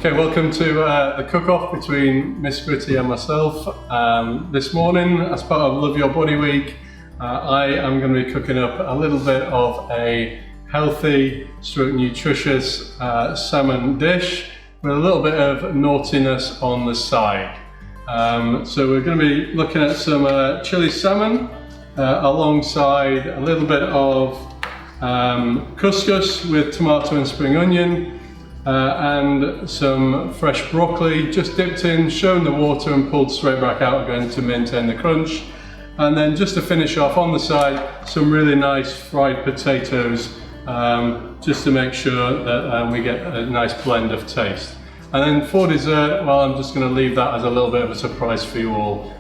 Okay, welcome to the cook-off between Miss Gritti and myself. This morning, as part of Love Your Body Week, I am going to be cooking up a little bit of a healthy, nutritious salmon dish with a little bit of naughtiness on the side. So we're going to be looking at some chili salmon alongside a little bit of couscous with tomato and spring onion. And some fresh broccoli, just dipped in, shown the water and pulled straight back out again to maintain the crunch. And then just to finish off on the side, some really nice fried potatoes, just to make sure that we get a nice blend of taste. And then for dessert, well, I'm just going to leave that as a little bit of a surprise for you all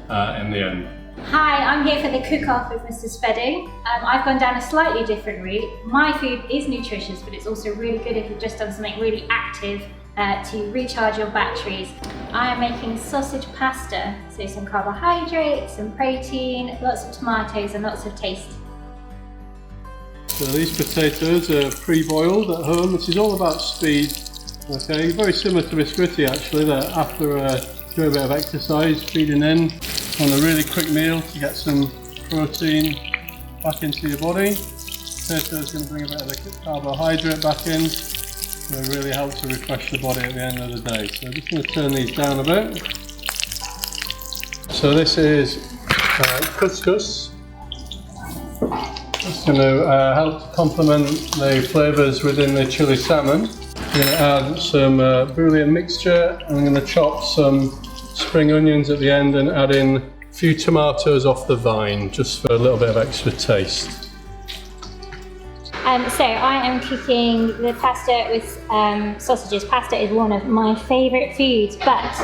in the end. Hi, I'm here for the cook-off with Mr Spedding. I've gone down a slightly different route. My food is nutritious, but it's also really good if you've just done something really active to recharge your batteries. I am making sausage pasta, so some carbohydrates, some protein, lots of tomatoes and lots of taste. So these potatoes are pre-boiled at home. This is all about speed. Okay, very similar to Miss Gritti actually, that after doing a bit of exercise, feeding in on a really quick meal to get some protein back into your body. Potato is going to bring a bit of the carbohydrate back in. It's going to really help to refresh the body at the end of the day. So I'm just going to turn these down a bit. So this is couscous. It's going to help complement the flavours within the chili salmon. I'm going to add some bouillon mixture, and I'm going to chop some spring onions at the end and add in a few tomatoes off the vine, just for a little bit of extra taste. So I am cooking the pasta with sausages. Pasta is one of my favourite foods, but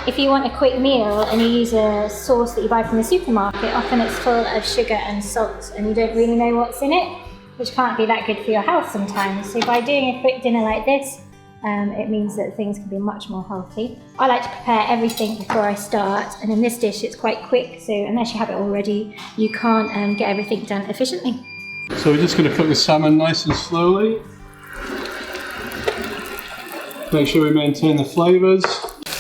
if you want a quick meal and you use a sauce that you buy from the supermarket, often it's full of sugar and salt and you don't really know what's in it, which can't be that good for your health sometimes. So by doing a quick dinner like this, it means that things can be much more healthy. I like to prepare everything before I start, and in this dish it's quite quick, so unless you have it already, you can't get everything done efficiently. So we're just going to cook the salmon nice and slowly. Make sure we maintain the flavours.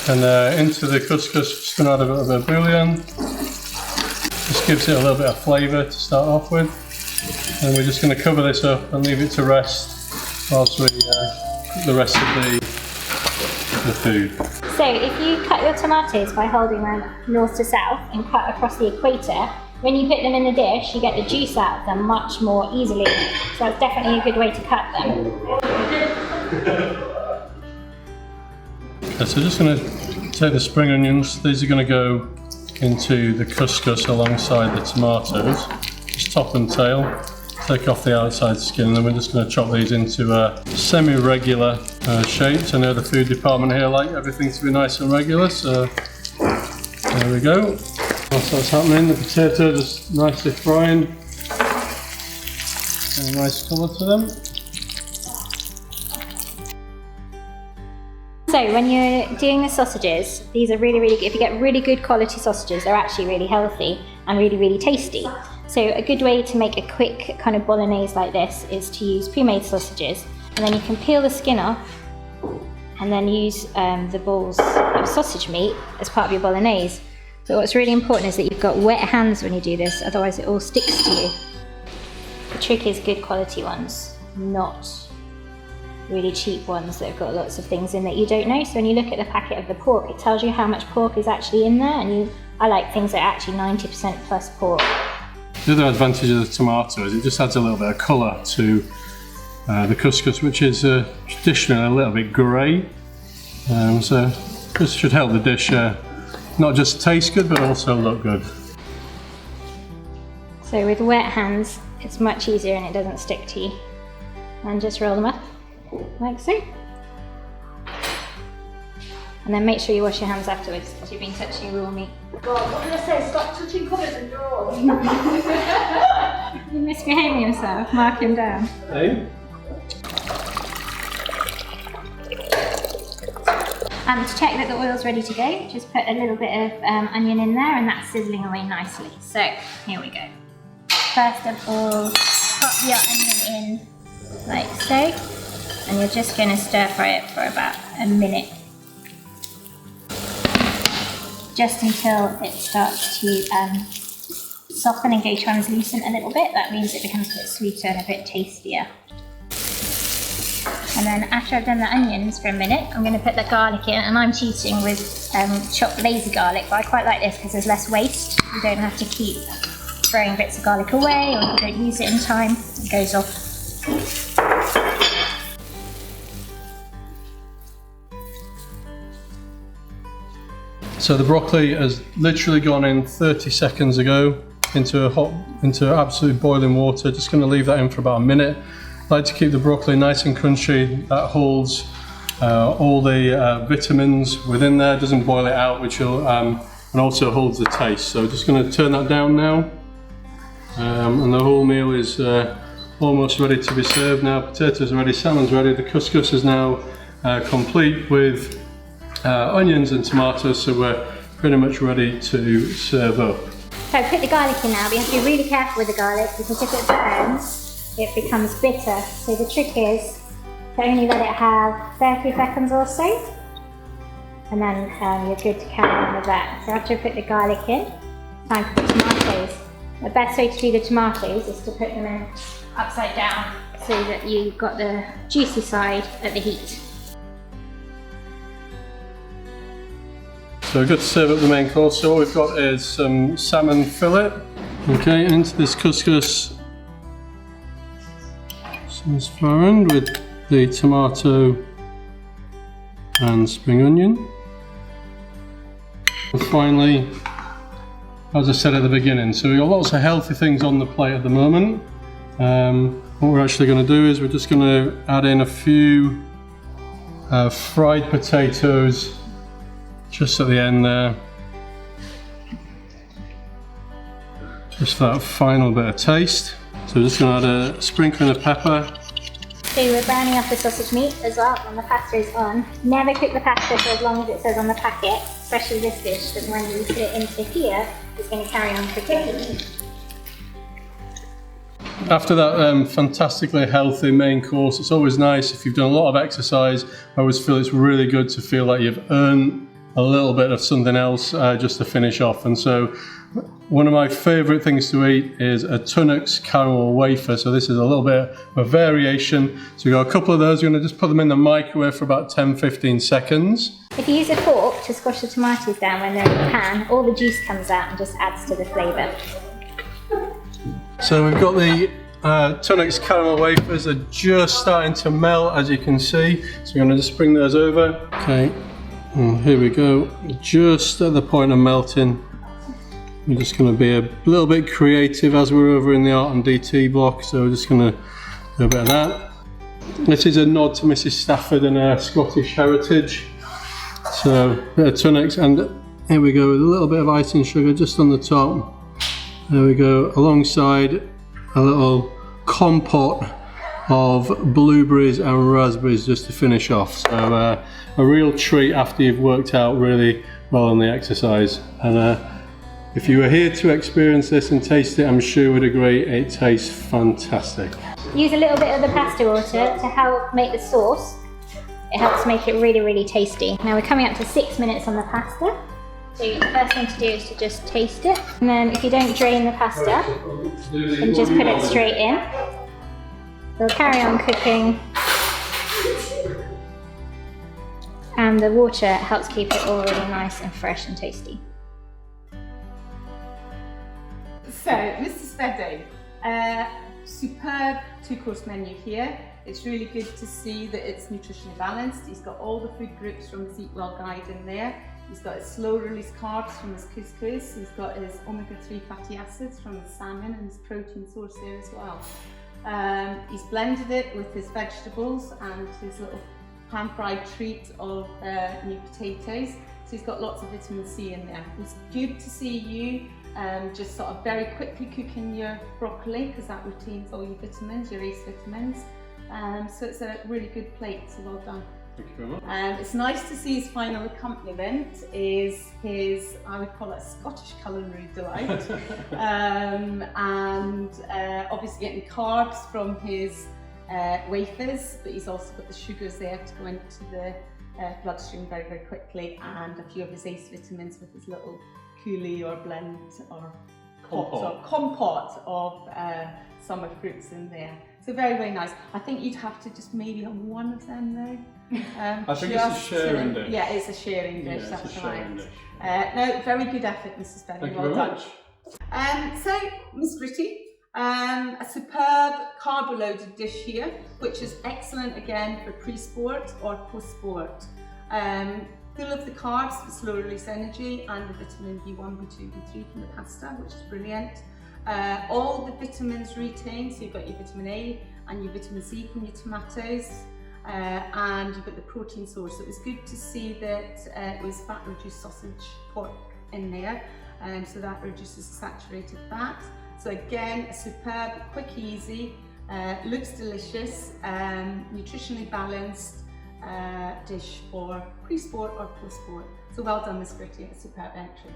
And into the couscous, just going to add a bit of bouillon. Just gives it a little bit of flavour to start off with. And we're just going to cover this up and leave it to rest whilst we cook the rest of the food. So if you cut your tomatoes by holding them north to south and cut across the equator, when you put them in the dish, you get the juice out of them much more easily. So that's definitely a good way to cut them. Okay, so just going to take the spring onions. These are going to go into the couscous alongside the tomatoes. Just top and tail. Take off the outside skin, and then we're just going to chop these into semi-regular shapes. I know the food department here like everything to be nice and regular, so there we go. Whilst that's happening, the potato just nicely frying. And a nice colour to them. So when you're doing the sausages, these are really, really good. If you get really good quality sausages, they're actually really healthy and really, really tasty. So a good way to make a quick kind of bolognese like this is to use pre-made sausages, and then you can peel the skin off and then use the balls of sausage meat as part of your bolognese. But what's really important is that you've got wet hands when you do this, otherwise it all sticks to you. The trick is good quality ones, not really cheap ones that have got lots of things in that you don't know. So when you look at the packet of the pork, it tells you how much pork is actually in there, and I like things that are actually 90% plus pork. The other advantage of the tomato is it just adds a little bit of colour to the couscous, which is traditionally a little bit grey. So this should help the dish not just taste good, but also look good. So with wet hands, it's much easier and it doesn't stick to you. And just roll them up, like so. And then make sure you wash your hands afterwards, because you've been touching raw meat. God, what did I say? Stop touching cupboards and drawers. You're misbehaving yourself, mark him down. Hey? To check that the oil's ready to go, just put a little bit of onion in there, and that's sizzling away nicely. So, here we go. First of all, pop your onion in like so, and you're just going to stir fry it for about a minute. just until it starts to soften and go translucent a little bit. That means it becomes a bit sweeter and a bit tastier. And then after I've done the onions for a minute, I'm going to put the garlic in, and I'm cheating with chopped lazy garlic, but I quite like this because there's less waste. You don't have to keep throwing bits of garlic away, or if you don't use it in time, it goes off. So the broccoli has literally gone in 30 seconds ago into absolute boiling water. Just going to leave that in for about a minute. I like to keep the broccoli nice and crunchy. That holds all the vitamins within there, doesn't boil it out, which will and also holds the taste. So just going to turn that down now, and the whole meal is almost ready to be served now. Potatoes are ready, salmon's ready. The couscous is now complete with onions and tomatoes, so we're pretty much ready to serve up. So I put the garlic in now, but you have to be really careful with the garlic because if it burns, it becomes bitter. So the trick is to only let it have 30 seconds or so, and then you're good to carry on with that. So after I put the garlic in, time for the tomatoes. The best way to do the tomatoes is to put them in upside down so that you've got the juicy side at the heat. So we're good to serve up the main course. So what we've got is some salmon fillet. Okay, into this couscous, some sparand with the tomato and spring onion. And finally, as I said at the beginning, so we've got lots of healthy things on the plate at the moment. What we're actually going to do is we're just going to add in a few fried potatoes just at the end there, just for that final bit of taste. So we're just going to add a sprinkling of pepper. So we're browning up the sausage meat as well when the pasta is on. Never cook the pasta for as long as it says on the packet, especially this dish, because when you put it into here, it's going to carry on cooking. After that fantastically healthy main course, it's always nice if you've done a lot of exercise. I always feel it's really good to feel like you've earned a little bit of something else just to finish off. And so one of my favourite things to eat is a Tunnocks caramel wafer. So this is a little bit of a variation. So we've got a couple of those. We're going to just put them in the microwave for about 10-15 seconds. If you use a fork to squash the tomatoes down when they're in the pan, all the juice comes out and just adds to the flavour. So we've got the Tunnocks caramel wafers. They're just starting to melt, as you can see. So we're going to just bring those over. Okay, and here we go. Just at the point of melting. We're just going to be a little bit creative as we're over in the art and DT block. So we're just going to do a bit of that. This is a nod to Mrs Stafford and her Scottish heritage. So a bit of Tunnocks, and here we go with a little bit of icing sugar just on the top. There we go, alongside a little compote of blueberries and raspberries just to finish off. So a real treat after you've worked out really well on the exercise. And if you were here to experience this and taste it, I'm sure you would agree it tastes fantastic. Use a little bit of the pasta water to help make the sauce. It helps make it really, really tasty. Now we're coming up to 6 minutes on the pasta. So the first thing to do is to just taste it. And then if you don't drain the pasta, and just put it straight in, it'll carry on cooking. And the water helps keep it all really nice and fresh and tasty. So, Mr Spedding, superb two-course menu here. It's really good to see that it's nutritionally balanced. He's got all the food groups from his Eat Well guide in there. He's got his slow-release carbs from his couscous. He's got his omega-3 fatty acids from his salmon and his protein source there as well. He's blended it with his vegetables and his little pan-fried treat of new potatoes. So he's got lots of vitamin C in there. It's good to see you just sort of very quickly cooking your broccoli, because that retains all your vitamins, your ACE vitamins. So it's a really good plate, so well done. Thank you very much. It's nice to see his final accompaniment is his, I would call it, Scottish culinary delight. Obviously getting carbs from his wafers, but he's also got the sugars there to go into the bloodstream very, very quickly, and a few of his ACE vitamins with his little coulis or blend or compote of summer fruits in there. So very, very nice. I think you'd have to just maybe have one of them though. I think it's a sharing dish. Yeah, it's a sharing dish, Yeah, that's it's a sharing right. dish. No, very good effort, Mrs. Spedding. Thank you Well very done. much. So, Miss Gritti, a superb carbo-loaded dish here, which is excellent again for pre-sport or post-sport. Full of the carbs, the slow release energy, and the vitamin B1, B2, B3 from the pasta, which is brilliant. All the vitamins retained, so you've got your vitamin A and your vitamin C from your tomatoes, and you've got the protein source. So it was good to see that it was fat-reduced sausage pork in there, so that reduces the saturated fat. So again, a superb, quick, easy, looks delicious, nutritionally balanced dish for pre-sport or post-sport. So well done, Miss Gritti, a superb entry.